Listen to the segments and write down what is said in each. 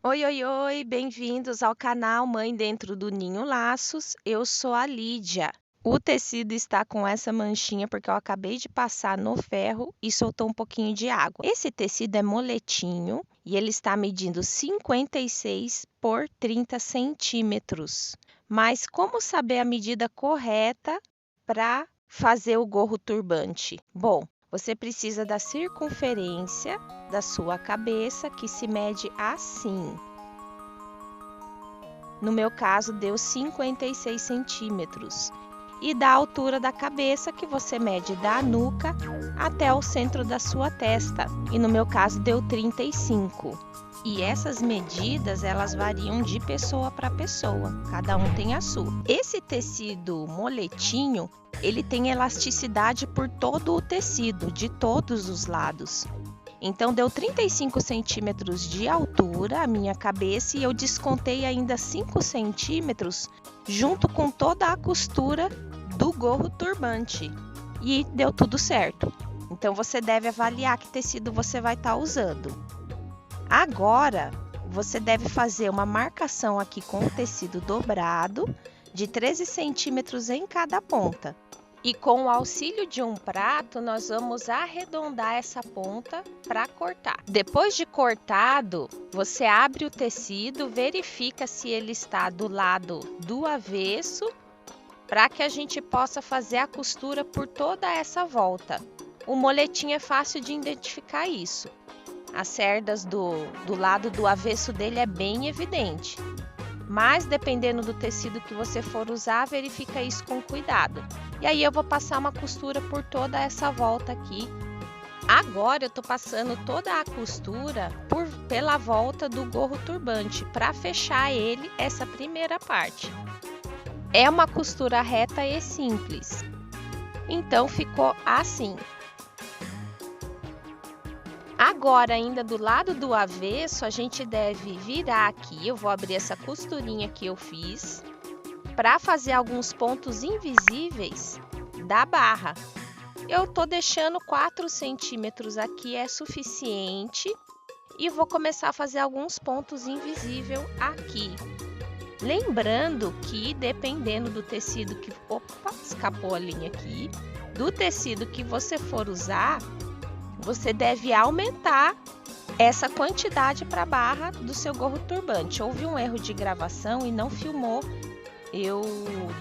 Oi, oi, oi, bem-vindos ao canal Mãe Dentro do Ninho Laços. Eu sou a Lídia. O tecido está com essa manchinha porque eu acabei de passar no ferro e soltou um pouquinho de água. Esse tecido é moletinho e ele está medindo 56 por 30 centímetros. Mas como saber a medida correta para fazer o gorro turbante? Bom, você precisa da circunferência da sua cabeça, que se mede assim. No meu caso, deu 56 centímetros. E da altura da cabeça, que você mede da nuca até o centro da sua testa. E no meu caso, deu 35. E essas medidas, elas variam de pessoa para pessoa. Cada um tem a sua. Esse tecido moletinho, ele tem elasticidade por todo o tecido, de todos os lados. Então, deu 35 centímetros de altura a minha cabeça e eu descontei ainda 5 centímetros junto com toda a costura do gorro turbante. E deu tudo certo. Então, você deve avaliar que tecido você vai estar usando. Agora, você deve fazer uma marcação aqui com o tecido dobrado de 13 centímetros em cada ponta. E com o auxílio de um prato, nós vamos arredondar essa ponta para cortar. Depois de cortado, você abre o tecido, verifica se ele está do lado do avesso, para que a gente possa fazer a costura por toda essa volta. O moletim é fácil de identificar isso. As cerdas do lado do avesso dele é bem evidente. Mas dependendo do tecido que você for usar, verifica isso com cuidado. E aí eu vou passar uma costura por toda essa volta aqui. Agora eu tô passando toda a costura pela volta do gorro turbante para fechar ele, essa primeira parte. É uma costura reta e simples. Então ficou assim. Agora, ainda do lado do avesso, a gente deve virar aqui. Eu vou abrir essa costurinha que eu fiz para fazer alguns pontos invisíveis da barra. Eu tô deixando 4 centímetros aqui, é suficiente. E vou começar a fazer alguns pontos invisíveis aqui. Lembrando que, dependendo do tecido que... Opa, escapou a linha aqui. Do tecido que você for usar, você deve aumentar essa quantidade para a barra do seu gorro turbante. Houve um erro de gravação e não filmou eu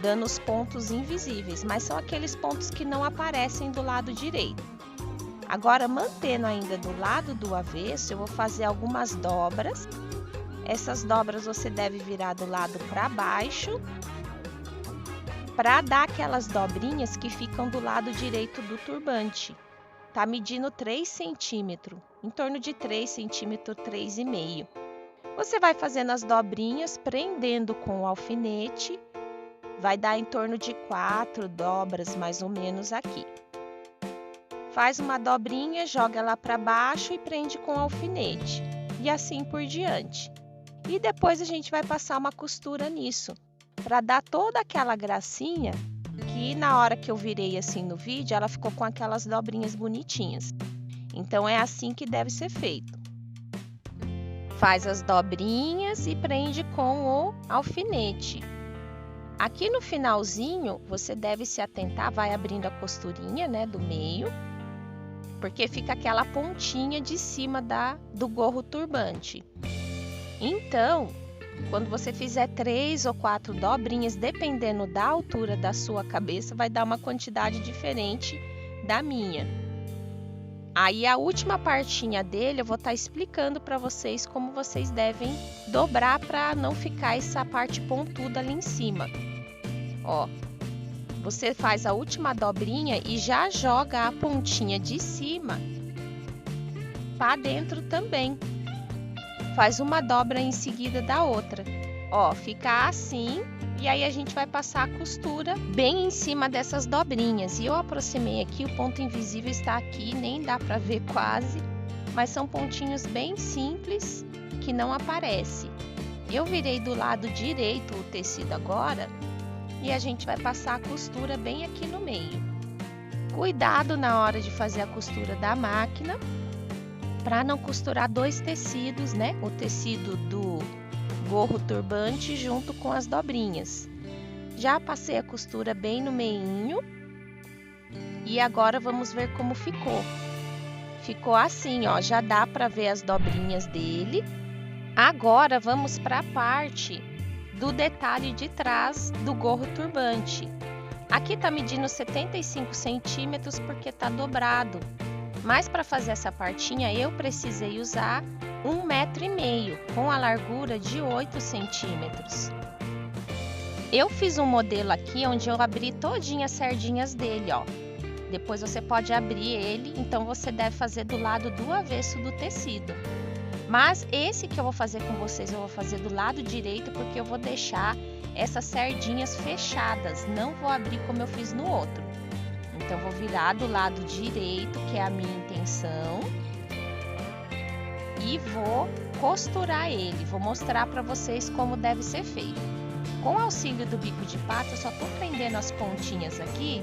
dando os pontos invisíveis, mas são aqueles pontos que não aparecem do lado direito. Agora, mantendo ainda do lado do avesso, eu vou fazer algumas dobras. Essas dobras você deve virar do lado para baixo, para dar aquelas dobrinhas que ficam do lado direito do turbante. Tá medindo 3 centímetros, em torno de 3 centímetros, 3,5. Você vai fazendo as dobrinhas, prendendo com o alfinete, vai dar em torno de 4 dobras mais ou menos aqui. Faz uma dobrinha, joga lá para baixo e prende com o alfinete, e assim por diante. E depois a gente vai passar uma costura nisso, para dar toda aquela gracinha que na hora que eu virei assim no vídeo, ela ficou com aquelas dobrinhas bonitinhas. Então, é assim que deve ser feito. Faz as dobrinhas e prende com o alfinete. Aqui no finalzinho, você deve se atentar, vai abrindo a costurinha, né, do meio, porque fica aquela pontinha de cima do gorro turbante. Então, quando você fizer 3 ou 4 dobrinhas, dependendo da altura da sua cabeça, vai dar uma quantidade diferente da minha. Aí a última partinha dele eu vou estar explicando para vocês como vocês devem dobrar para não ficar essa parte pontuda ali em cima. Ó, você faz a última dobrinha e já joga a pontinha de cima para dentro também. Faz uma dobra em seguida da outra. Ó, fica assim. E aí a gente vai passar a costura bem em cima dessas dobrinhas. E eu aproximei aqui, o ponto invisível está aqui, nem dá para ver quase. Mas são pontinhos bem simples que não aparece. Eu virei do lado direito o tecido agora. E a gente vai passar a costura bem aqui no meio. Cuidado na hora de fazer a costura da máquina, para não costurar dois tecidos, né? O tecido do gorro turbante junto com as dobrinhas. Já passei a costura bem no meinho e agora vamos ver como ficou. Ficou assim, ó, já dá para ver as dobrinhas dele. Agora vamos para a parte do detalhe de trás do gorro turbante. Aqui tá medindo 75 centímetros porque tá dobrado. Mas para fazer essa partinha eu precisei usar 1,5 m com a largura de 8 centímetros. Eu fiz um modelo aqui onde eu abri todinha as sardinhas dele, ó. Depois você pode abrir ele, então você deve fazer do lado do avesso do tecido. Mas esse que eu vou fazer com vocês, eu vou fazer do lado direito porque eu vou deixar essas sardinhas fechadas, não vou abrir como eu fiz no outro. Então, vou virar do lado direito, que é a minha intenção, e vou costurar ele. Vou mostrar para vocês como deve ser feito. Com o auxílio do bico de pato, eu só tô prendendo as pontinhas aqui,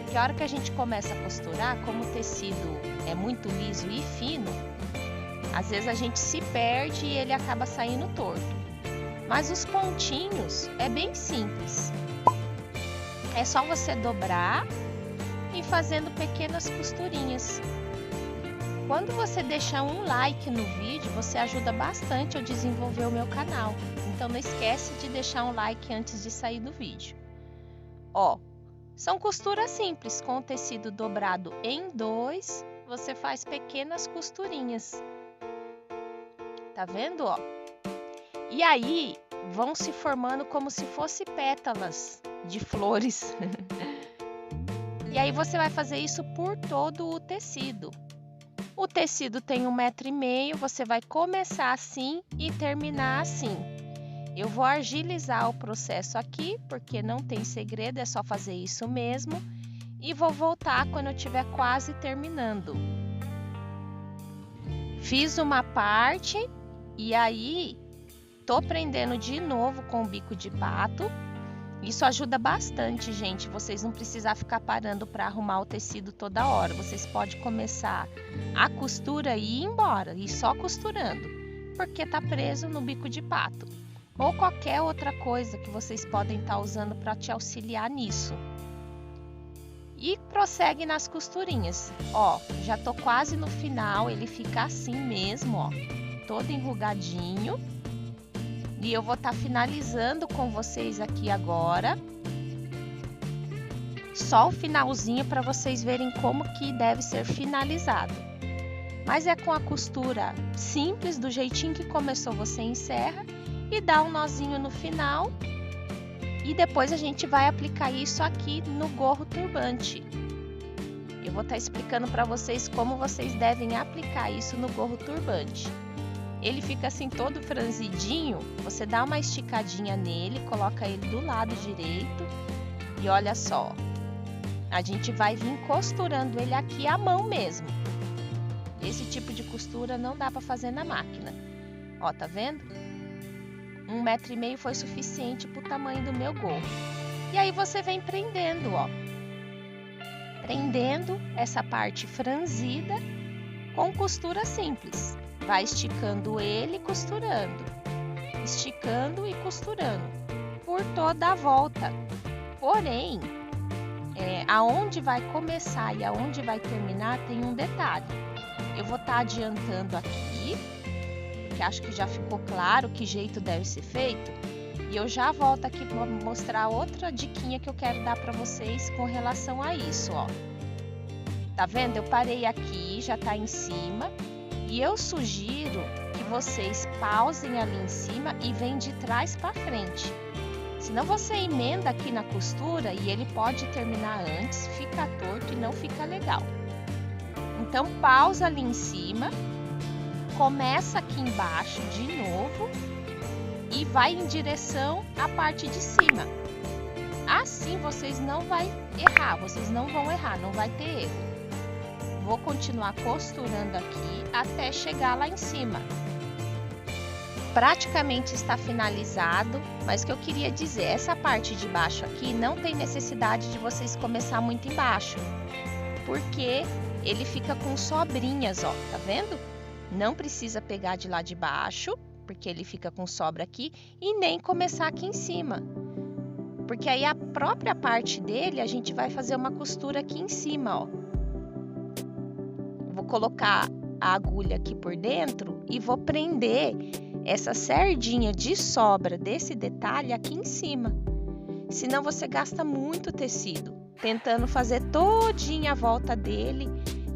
porque a hora que a gente começa a costurar, como o tecido é muito liso e fino, às vezes a gente se perde e ele acaba saindo torto. Mas os pontinhos é bem simples. É só você dobrar e fazendo pequenas costurinhas. Quando você deixar um like no vídeo, você ajuda bastante a desenvolver o meu canal. Então não esquece de deixar um like antes de sair do vídeo. Ó, são costuras simples, com o tecido dobrado em dois, você faz pequenas costurinhas. Tá vendo, ó? E aí, vão se formando como se fossem pétalas de flores. E aí você vai fazer isso por todo o tecido. O tecido tem 1,5 m, você vai começar assim e terminar assim. Eu vou agilizar o processo aqui, porque não tem segredo, é só fazer isso mesmo. E vou voltar quando eu estiver quase terminando. Fiz uma parte e aí tô prendendo de novo com o bico de pato. Isso ajuda bastante, gente. Vocês não precisam ficar parando para arrumar o tecido toda hora. Vocês podem começar a costura e ir embora, e só costurando, porque tá preso no bico de pato. Ou qualquer outra coisa que vocês podem estar usando para te auxiliar nisso. E prossegue nas costurinhas. Ó, já tô quase no final, ele fica assim mesmo, ó, todo enrugadinho. E eu vou estar finalizando com vocês aqui agora. Só o finalzinho para vocês verem como que deve ser finalizado. Mas é com a costura simples, do jeitinho que começou, você encerra e dá um nozinho no final. E depois a gente vai aplicar isso aqui no gorro turbante. Eu vou estar explicando para vocês como vocês devem aplicar isso no gorro turbante. Ele fica assim todo franzidinho, você dá uma esticadinha nele, coloca ele do lado direito e olha só, a gente vai vir costurando ele aqui à mão mesmo. Esse tipo de costura não dá para fazer na máquina. Ó, tá vendo? 1,5 m foi suficiente para o tamanho do meu gorro. E aí você vem prendendo, ó. Prendendo essa parte franzida com costura simples. Vai esticando ele e costurando, esticando e costurando por toda a volta. Porém, aonde vai começar e aonde vai terminar tem um detalhe. Eu vou estar adiantando aqui, que acho que já ficou claro que jeito deve ser feito. E eu já volto aqui para mostrar outra diquinha que eu quero dar para vocês com relação a isso, ó. Tá vendo? Eu parei aqui, já tá em cima. E eu sugiro que vocês pausem ali em cima e venham de trás para frente. Senão você emenda aqui na costura e ele pode terminar antes, fica torto e não fica legal. Então pausa ali em cima, começa aqui embaixo de novo e vai em direção à parte de cima. Assim vocês não vão errar, não vai ter erro. Vou continuar costurando aqui até chegar lá em cima. Praticamente está finalizado, mas o que eu queria dizer, essa parte de baixo aqui não tem necessidade de vocês começar muito embaixo, porque ele fica com sobrinhas, ó, tá vendo? Não precisa pegar de lá de baixo, porque ele fica com sobra aqui, e nem começar aqui em cima. Porque aí a própria parte dele, a gente vai fazer uma costura aqui em cima, ó. Vou colocar a agulha aqui por dentro e vou prender essa sardinha de sobra desse detalhe aqui em cima. Senão você gasta muito tecido, tentando fazer todinha a volta dele,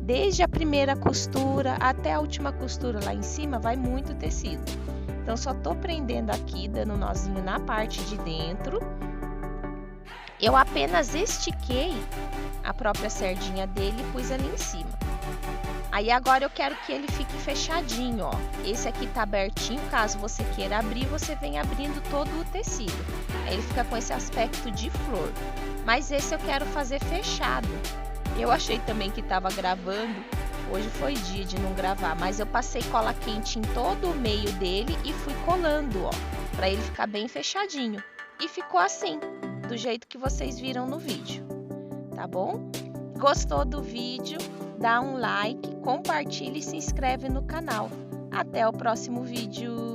desde a primeira costura até a última costura lá em cima, vai muito tecido. Então, só tô prendendo aqui, dando nozinho na parte de dentro. Eu apenas estiquei a própria sardinha dele e pus ali em cima. Aí, agora eu quero que ele fique fechadinho, ó. Esse aqui tá abertinho, caso você queira abrir, você vem abrindo todo o tecido. Aí ele fica com esse aspecto de flor. Mas esse eu quero fazer fechado. Eu achei também que tava gravando. Hoje foi dia de não gravar, mas eu passei cola quente em todo o meio dele e fui colando, ó, para ele ficar bem fechadinho. E ficou assim, do jeito que vocês viram no vídeo, tá bom? Gostou do vídeo? Dá um like, compartilha e se inscreve no canal. Até o próximo vídeo!